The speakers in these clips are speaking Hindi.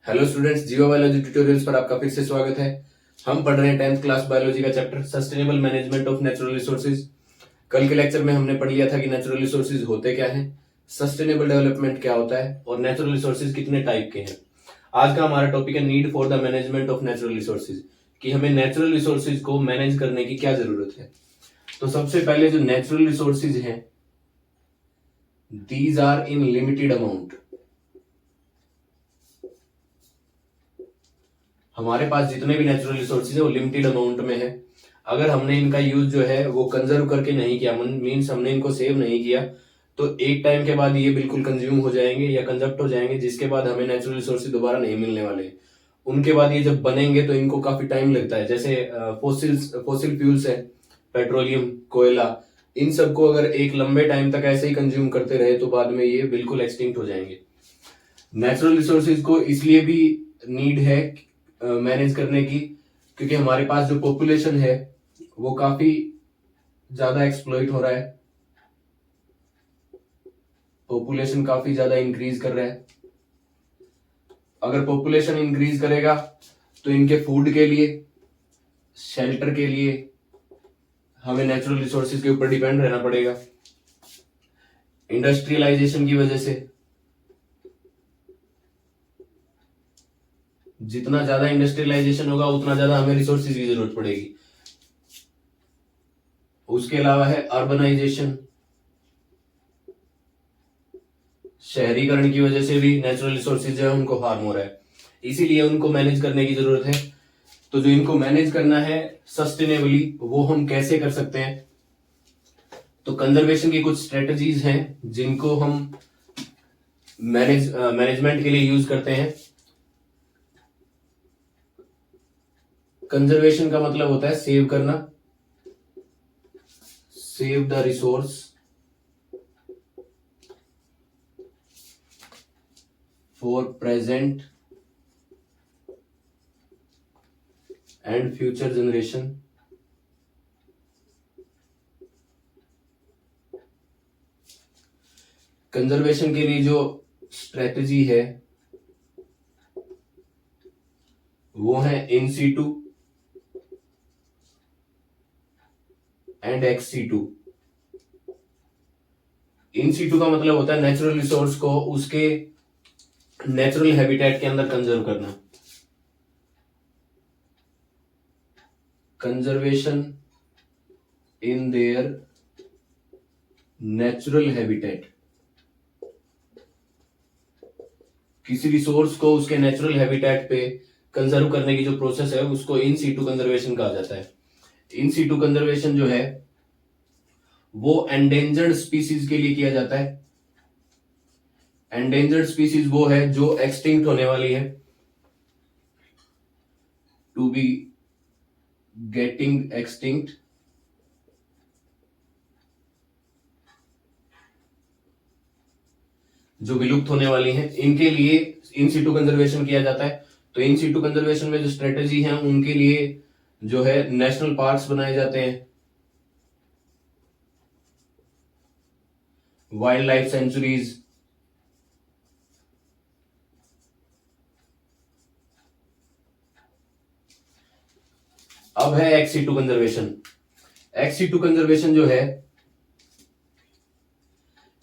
हेलो स्टूडेंट्स, जियो बायोलॉजी ट्यूटोरियल्स पर आपका फिर से स्वागत है। हम पढ़ रहे हैं 10th क्लास बायोलॉजी का chapter sustainable management of natural resources. कल के लेक्चर में हमने पढ़ लिया था कि नेचुरल रिसोर्सेज होते क्या हैं, सस्टेनेबल डेवलपमेंट क्या होता है और नेचुरल रिसोर्सेज कितने टाइप के हैं। आज का हमारा टॉपिक है need for the management of natural resources, कि हमें नेचुरल रिसोर्सेज को मैनेज करने की क्या जरूरत है। तो सबसे पहले जो नेचुरल रिसोर्सेज हैं, these are in limited amount. हमारे पास जितने भी नेचुरल रिसोर्सेज है वो लिमिटेड अमाउंट में है। अगर हमने इनका यूज जो है वो कंजर्व करके नहीं किया, मीन्स हमने इनको सेव नहीं किया, तो एक टाइम के बाद ये बिल्कुल कंज्यूम हो जाएंगे या कंजप्ट हो जाएंगे, जिसके बाद हमें नेचुरल रिसोर्सेज दोबारा नहीं मिलने वाले। उनके बाद ये जब बनेंगे तो इनको काफी टाइम लगता है। जैसे फोसिल फ्यूल्स है, पेट्रोलियम, कोयला, इन सबको अगर एक लंबे टाइम तक ऐसे ही कंज्यूम करते रहे तो बाद में ये बिल्कुल एक्सटिंक्ट हो जाएंगे। नेचुरल रिसोर्सेज को इसलिए भी नीड है मैनेज करने की, क्योंकि हमारे पास जो पॉपुलेशन है वो काफी ज्यादा एक्सप्लॉइट हो रहा है। पॉपुलेशन काफी ज्यादा इंक्रीज कर रहा है। अगर पॉपुलेशन इंक्रीज करेगा तो इनके फूड के लिए, शेल्टर के लिए हमें नेचुरल रिसोर्सेज के ऊपर डिपेंड रहना पड़ेगा। इंडस्ट्रियलाइजेशन की वजह से जितना ज्यादा इंडस्ट्रियलाइजेशन होगा उतना ज्यादा हमें रिसोर्सेज की जरूरत पड़ेगी। उसके अलावा है अर्बनाइजेशन, शहरीकरण की वजह से भी नेचुरल रिसोर्सेज जो है उनको हार्म हो रहा है, इसीलिए उनको मैनेज करने की जरूरत है। तो जो इनको मैनेज करना है सस्टेनेबली, वो हम कैसे कर सकते हैं? तो कंजर्वेशन की कुछ स्ट्रेटजीज हैं जिनको हम मैनेजमेंट के लिए यूज करते हैं। कंजर्वेशन का मतलब होता है सेव करना, save the resource for present and future generation. Conservation के लिए जो स्ट्रेटजी है वो है in situ and ex situ. In situ का मतलब होता है नेचुरल रिसोर्स को उसके नेचुरल हैबिटेट के अंदर कंजर्व करना। Conservation in their natural habitat, किसी रिसोर्स को उसके नेचुरल हैबिटेट पे कंजर्व करने की जो प्रोसेस है उसको इन सीटू कंजर्वेशन कहा जाता है। इन सीटू कंजर्वेशन जो है वो एंडेंजर्ड स्पीसीज के लिए किया जाता है। एंडेंजर्ड स्पीसीज वो है जो एक्सटिंक्ट होने वाली है, टू बी गेटिंग एक्सटिंक्ट। जो विलुप्त होने वाली हैं, इनके लिए इन सीटू कंजर्वेशन किया जाता है। तो इन सीटू कंजर्वेशन में जो स्ट्रेटेजी है उनके लिए जो है नेशनल पार्क्स बनाए जाते हैं, वाइल्ड लाइफ सेंचुरीज, अब है ex situ conservation. Ex situ conservation जो है,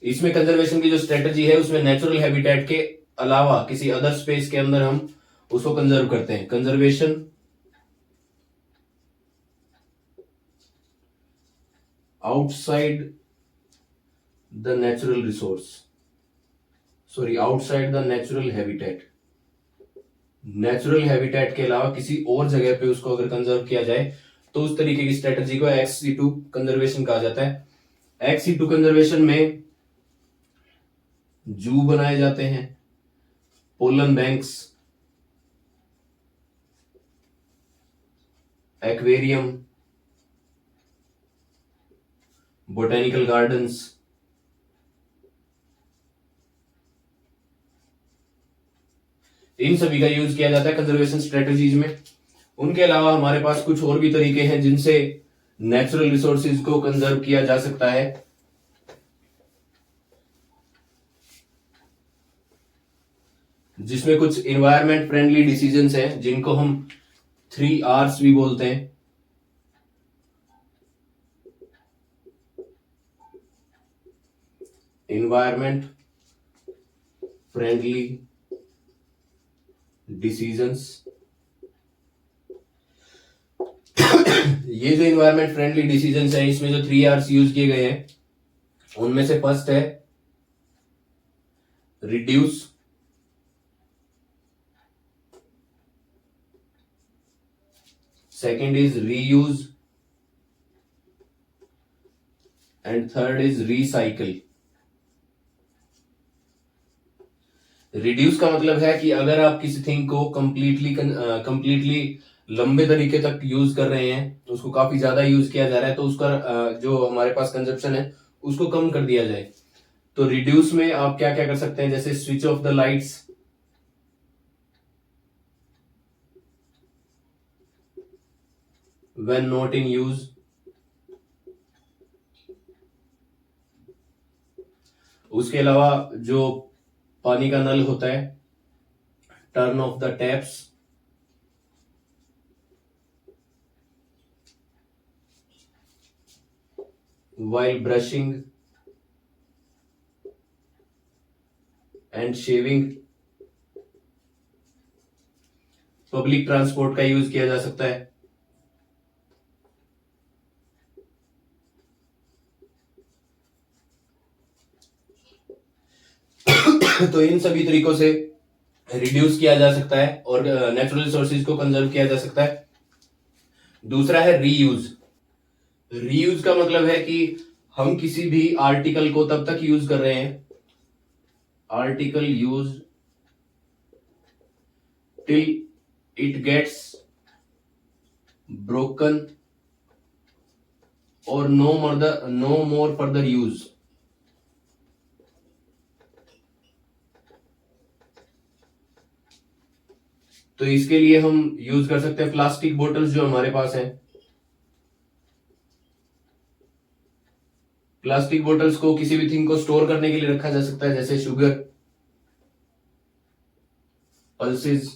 इसमें कंजर्वेशन की जो स्ट्रेटजी है उसमें नेचुरल हैबिटेट के अलावा किसी अदर स्पेस के अंदर हम उसको कंजर्व करते हैं। Conservation outside the natural resource, sorry outside the natural habitat. Natural habitat के अलावा किसी और जगह पे उसको अगर कंजर्व किया जाए तो उस तरीके की स्ट्रेटजी को एक्स सीटू कंजर्वेशन कहा जाता है। एक्स सीटू कंजर्वेशन में जू बनाए जाते हैं, pollen banks, aquarium, botanical gardens, इन सभी का यूज किया जाता है कंजर्वेशन स्ट्रेटजीज में। उनके अलावा हमारे पास कुछ और भी तरीके हैं जिनसे नेचुरल रिसोर्सेज को कंजर्व किया जा सकता है। जिसमें कुछ इन्वायरमेंट फ्रेंडली डिसीजंस हैं जिनको हम 3 Rs भी बोलते हैं। Environment friendly decisions. ये जो इन्वायरमेंट फ्रेंडली डिसीजंस है इसमें जो 3 Rs यूज किए गए हैं उनमें से फर्स्ट है reduce, second is reuse and third is recycle. Reduce का मतलब है कि अगर आप किसी थिंग को कंप्लीटली लंबे तरीके तक यूज कर रहे हैं, उसको काफी ज्यादा यूज किया जा रहा है, तो उसका जो हमारे पास कंजप्शन है उसको कम कर दिया जाए। तो रिड्यूस में आप क्या क्या कर सकते हैं, जैसे switch off the lights, when not in use, उसके अलावा जो पानी का नल होता है, turn off the taps, while brushing and shaving। Public transport का यूज किया जा सकता है। तो इन सभी तरीकों से रिड्यूस किया जा सकता है और नेचुरल रिसोर्सेज को कंजर्व किया जा सकता है। दूसरा है रीयूज। रीयूज का मतलब है कि हम किसी भी आर्टिकल को तब तक यूज कर रहे हैं, article use till it gets broken और नो मोर फर्दर यूज। तो इसके लिए हम यूज कर सकते हैं प्लास्टिक बोतल्स जो हमारे पास हैं। प्लास्टिक बोतल्स को किसी भी थिंग को स्टोर करने के लिए रखा जा सकता है, जैसे शुगर, पल्सेस।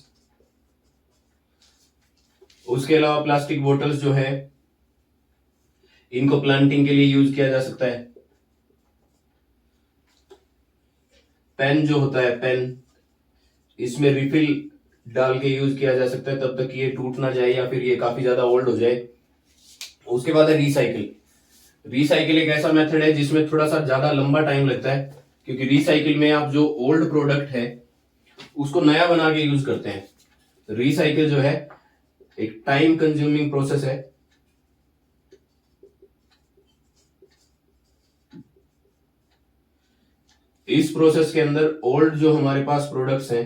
उसके अलावा प्लास्टिक बोतल्स जो है इनको प्लांटिंग के लिए यूज किया जा सकता है। पेन जो होता है, पेन, इसमें रिफिल डाल के यूज किया जा सकता है तब तक ये टूट ना जाए या फिर ये काफी ज्यादा ओल्ड हो जाए। उसके बाद है रिसाइकिल। रिसाइकिल एक ऐसा मेथड है जिसमें थोड़ा सा ज्यादा लंबा टाइम लगता है, क्योंकि रिसाइकिल में आप जो ओल्ड प्रोडक्ट है उसको नया बना के यूज करते हैं। रिसाइकिल जो है एक टाइम कंज्यूमिंग प्रोसेस है। इस प्रोसेस के अंदर ओल्ड जो हमारे पास प्रोडक्ट्स हैं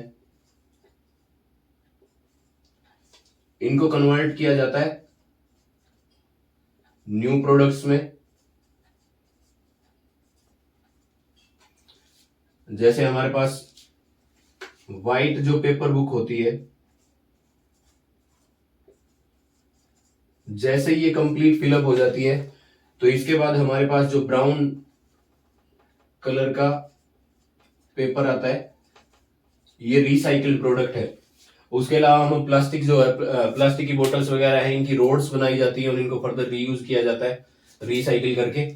इनको कन्वर्ट किया जाता है न्यू प्रोडक्ट्स में। जैसे हमारे पास व्हाइट जो पेपर बुक होती है, जैसे ही ये कंप्लीट फिलअप हो जाती है तो इसके बाद हमारे पास जो ब्राउन कलर का पेपर आता है ये रिसाइकिल्ड प्रोडक्ट है। उसके अलावा हम प्लास्टिक जो है, प्लास्टिक की बोतल्स वगैरह है, इनकी रोड्स बनाई जाती है और इनको फर्दर रीयूज किया जाता है रिसाइकिल करके।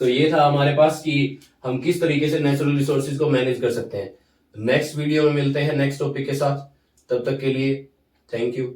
तो ये था हमारे पास कि हम किस तरीके से नेचुरल रिसोर्सेज को मैनेज कर सकते हैं। नेक्स्ट वीडियो में मिलते हैं नेक्स्ट टॉपिक के साथ। तब तक के लिए थैंक यू।